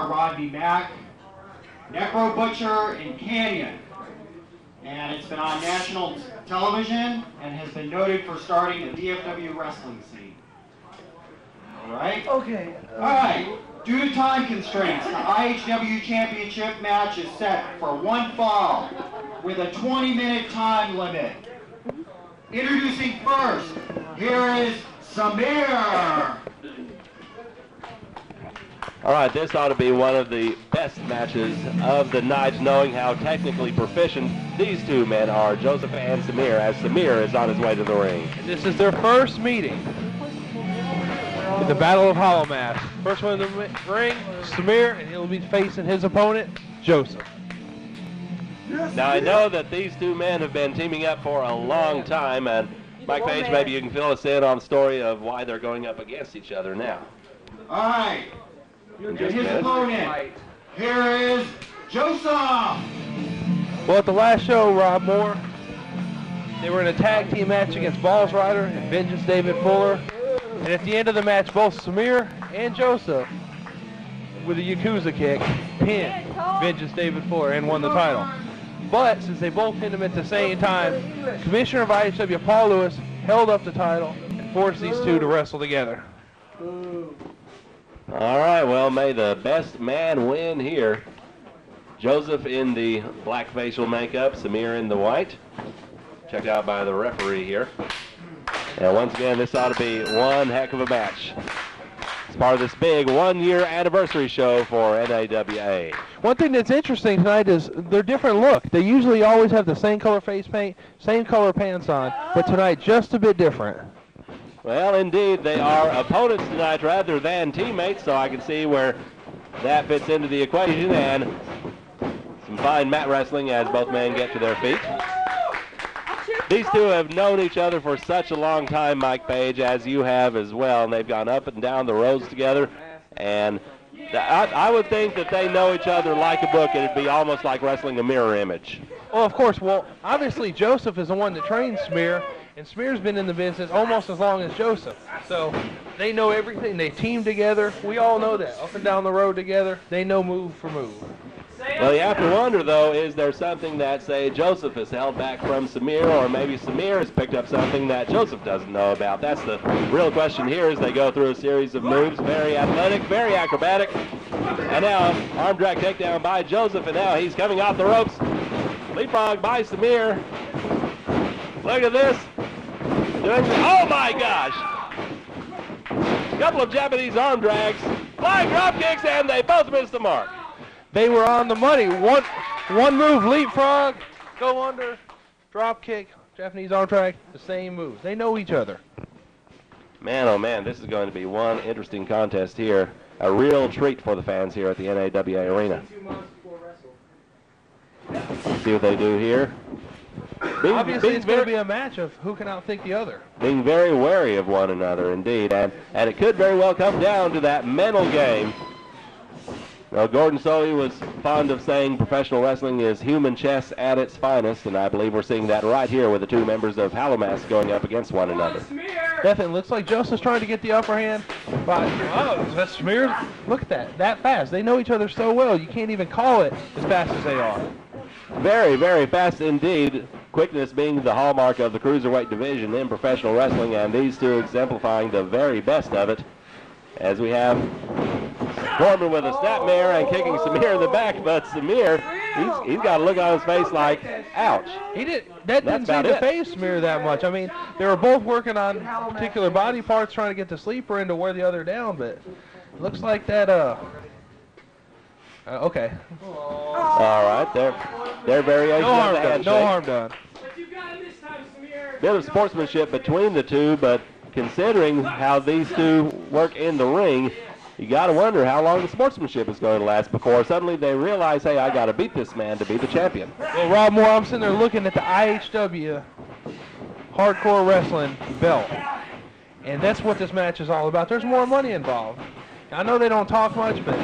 Rodney Mack, Necro Butcher in Canyon. And it's been on national television and has been noted for starting the DFW wrestling scene. All right? Okay. All right. Due to time constraints, the IHW Championship match is set for one fall with a 20-minute time limit. Introducing first, here is Samir. All right, this ought to be one of the best matches of the night, knowing how technically proficient these two men are, Joseph and Samir, as Samir is on his way to the ring. This is their first meeting in the Battle of Hallowmass. First one in the ring, Samir, and he'll be facing his opponent, Joseph. Now, I know that these two men have been teaming up for a long time, and Mike Page, maybe you can fill us in on the story of why they're going up against each other now. All right. And his opponent, here is Joseph. Well, at the last show, Rob Moore, they were in a tag team match against Balls Rider and Vengeance David Fuller. And at the end of the match, both Samir and Joseph, with a Yakuza kick, pinned Vengeance David Fuller and won the title. But since they both pinned him at the same time, Commissioner of IHW Paul Lewis held up the title and forced these two to wrestle together. All right, well, may the best man win here. Joseph in the black facial makeup, Samir in the white. Checked out by the referee here. And once again, this ought to be one heck of a match. It's part of this big one-year anniversary show for NAWA. One thing that's interesting tonight is their different look. They usually always have the same color face paint, same color pants on, but tonight just a bit different. Well, indeed, they are opponents tonight rather than teammates, so I can see where that fits into the equation, and some fine mat wrestling as both men get to their feet. These two have known each other for such a long time, Mike Page, as you have as well, and they've gone up and down the roads together, and I would think that they know each other like a book. It'd be almost like wrestling a mirror image. Well, of course, obviously Joseph is the one that trains Samir, and Smear's been in the business almost as long as Joseph. So they know everything. They team together. We all know that. Up and down the road together. They know move for move. Well, you have to wonder, though, is there something that, say, Joseph has held back from Samir, or maybe Samir has picked up something that Joseph doesn't know about? That's the real question here as they go through a series of moves. Very athletic, very acrobatic. And now, arm drag takedown by Joseph, and now he's coming off the ropes. Leapfrog by Samir. Look at this. Oh my gosh! Couple of Japanese arm drags, flying drop kicks, and they both missed the mark. They were on the money. One move, leapfrog, go under, drop kick, Japanese arm drag, the same moves. They know each other. Man, oh man, this is going to be one interesting contest here. A real treat for the fans here at the NAWA Arena. Let's see what they do here. Obviously, it's going to be a match of who can outthink the other. Being very wary of one another, indeed. And it could very well come down to that mental game. Well, Gordon Soley was fond of saying professional wrestling is human chess at its finest, and I believe we're seeing that right here with the two members of Hallowmass going up against one another. Definitely looks like Joseph's trying to get the upper hand. But, oh, that's Samir. Look at that fast. They know each other so well, you can't even call it as fast as they are. Very, very fast indeed. Quickness being the hallmark of the cruiserweight division in professional wrestling, and these two exemplifying the very best of it. As we have Gorman with a snapmare and kicking Samir in the back, but Samir, he's got a look on his face like, ouch. That didn't seem to phase Samir that much. I mean, they were both working on particular body parts, trying to get the sleeper in to wear the other down, but it looks like that, okay. All right, their variation. No harm done. No harm done. Bit of sportsmanship between the two, but considering how these two work in the ring, you got to wonder how long the sportsmanship is going to last before suddenly they realize, hey, I got to beat this man to be the champion. Well, Rob Moore, I'm sitting there looking at the IHW Hardcore Wrestling belt, and that's what this match is all about. There's more money involved. I know they don't talk much, but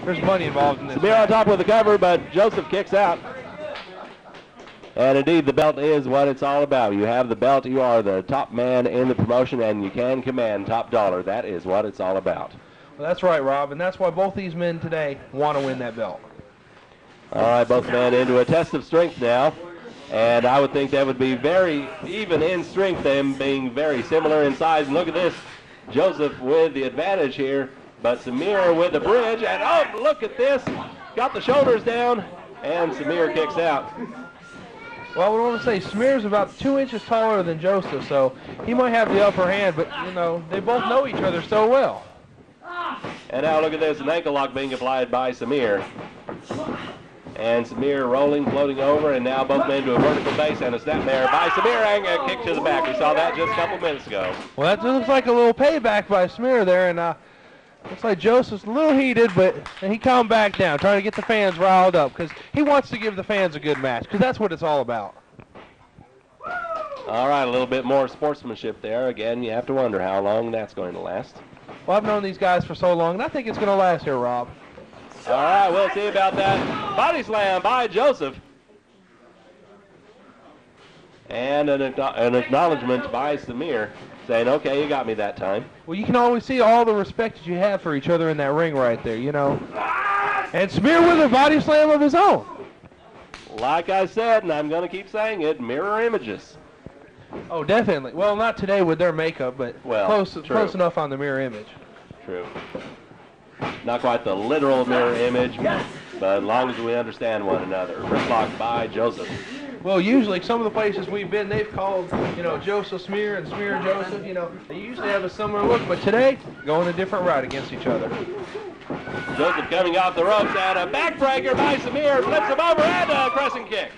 there's money involved in this. Samir on top with the cover, but Joseph kicks out. And indeed, the belt is what it's all about. You have the belt, you are the top man in the promotion, and you can command top dollar. That is what it's all about. Well, that's right, Rob, and that's why both these men today want to win that belt. All right, both men into a test of strength now. And I would think that would be very even in strength, them being very similar in size. And look at this, Joseph with the advantage here, but Samir with the bridge. And oh, look at this, got the shoulders down, and Samir kicks out. Well, we want to say Samir's about 2 inches taller than Joseph, so he might have the upper hand, but, you know, they both know each other so well. And now look at this, an ankle lock being applied by Samir. And Samir rolling, floating over, and now both men to a vertical base and a snapmare by Samir, and a kick to the back. We saw that just a couple minutes ago. Well, that looks like a little payback by Samir there, and looks like Joseph's a little heated, but he calmed back down, trying to get the fans riled up, because he wants to give the fans a good match, because that's what it's all about. All right, a little bit more sportsmanship there. Again, you have to wonder how long that's going to last. Well, I've known these guys for so long, and I think it's going to last here, Rob. All right, we'll see about that. Body slam by Joseph. And an acknowledgement by Samir, saying, okay, you got me that time. Well, you can always see all the respect that you have for each other in that ring right there, you know. And Samir with a body slam of his own. Like I said, and I'm going to keep saying it, mirror images. Oh, definitely. Well, not today with their makeup, but close enough on the mirror image. True. Not quite the literal mirror image, but as long as we understand one another. Wrist lock by Joseph. Well, usually some of the places we've been, they've called, you know, Joseph Samir and Samir Joseph. You know, they usually have a similar look, but today, going a different route against each other. Joseph coming off the ropes and a backbreaker by Samir, flips him over and a crescent kick.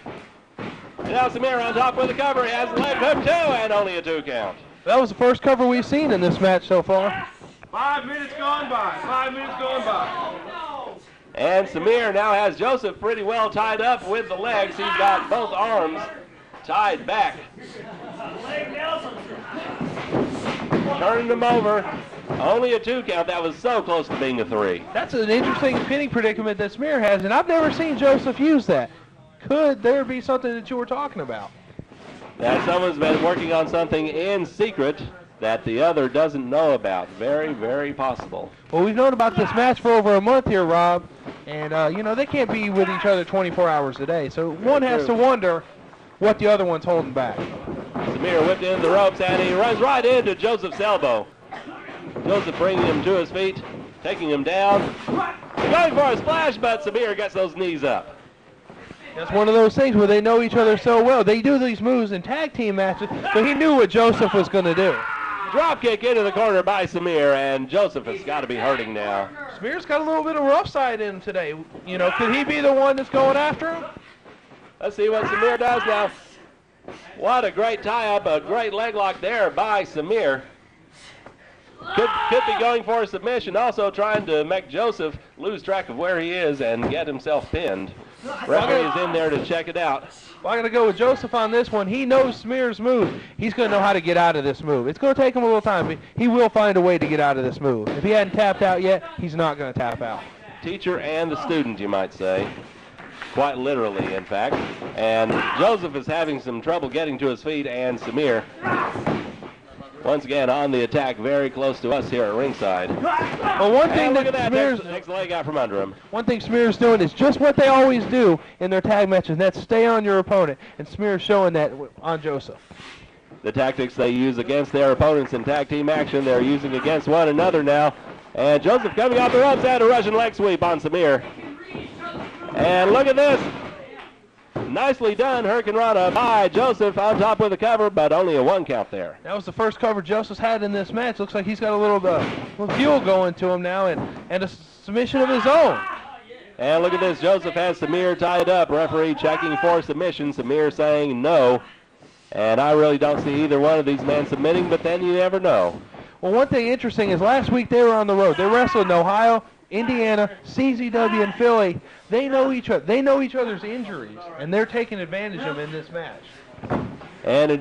And now Samir on top with the cover. He has the leg hook too, and only a 2 count. That was the first cover we've seen in this match so far. 5 minutes gone by. 5 minutes gone by. And Samir now has Joseph pretty well tied up with the legs. He's got both arms tied back. Turning them over. Only a 2 count. That was so close to being a 3. That's an interesting pinning predicament that Samir has, and I've never seen Joseph use that. Could there be something that you were talking about? That someone's been working on something in secret that the other doesn't know about. Very, very possible. Well, we've known about this match for over a month here, Rob, and, you know, they can't be with each other 24 hours a day, so one has to wonder what the other one's holding back. Samir whipped into the ropes, and he runs right into Joseph's elbow. Joseph bringing him to his feet, taking him down. Going for a splash, but Samir gets those knees up. That's one of those things where they know each other so well. They do these moves in tag team matches, so he knew what Joseph was going to do. Drop kick into the corner by Samir, and Joseph has got to be hurting now. Samir's got a little bit of rough side in him today. You know, could he be the one that's going after him? Let's see what Samir does now. What a great tie-up, a great leg lock there by Samir. Could be going for a submission, also trying to make Joseph lose track of where he is and get himself pinned. Referee is in there to check it out. Well, I'm going to go with Joseph on this one. He knows Samir's move. He's going to know how to get out of this move. It's going to take him a little time, but he will find a way to get out of this move. If he hadn't tapped out yet, he's not going to tap out. Teacher and the student, you might say. Quite literally, in fact. And Joseph is having some trouble getting to his feet, and Samir, once again, on the attack, very close to us here at ringside. Well, one thing look at that, next leg out from under him. One thing Samir's doing is just what they always do in their tag matches, and that's stay on your opponent. And Samir's showing that on Joseph. The tactics they use against their opponents in tag team action, they're using against one another now. And Joseph coming off the ropes and a Russian leg sweep on Samir. And look at this. Nicely done, Hurricanrana by Joseph on top with the cover, but only a 1 count there. That was the first cover Joseph's had in this match. Looks like he's got a little fuel going to him now, and a submission of his own. And look at this, Joseph has Samir tied up. Referee checking for submission. Samir saying no. And I really don't see either one of these men submitting, but then you never know. Well, one thing interesting is last week they were on the road. They wrestled in Ohio, Indiana, CZW, and Philly. They know each other. They know each other's injuries, and they're taking advantage of them in this match. And indeed.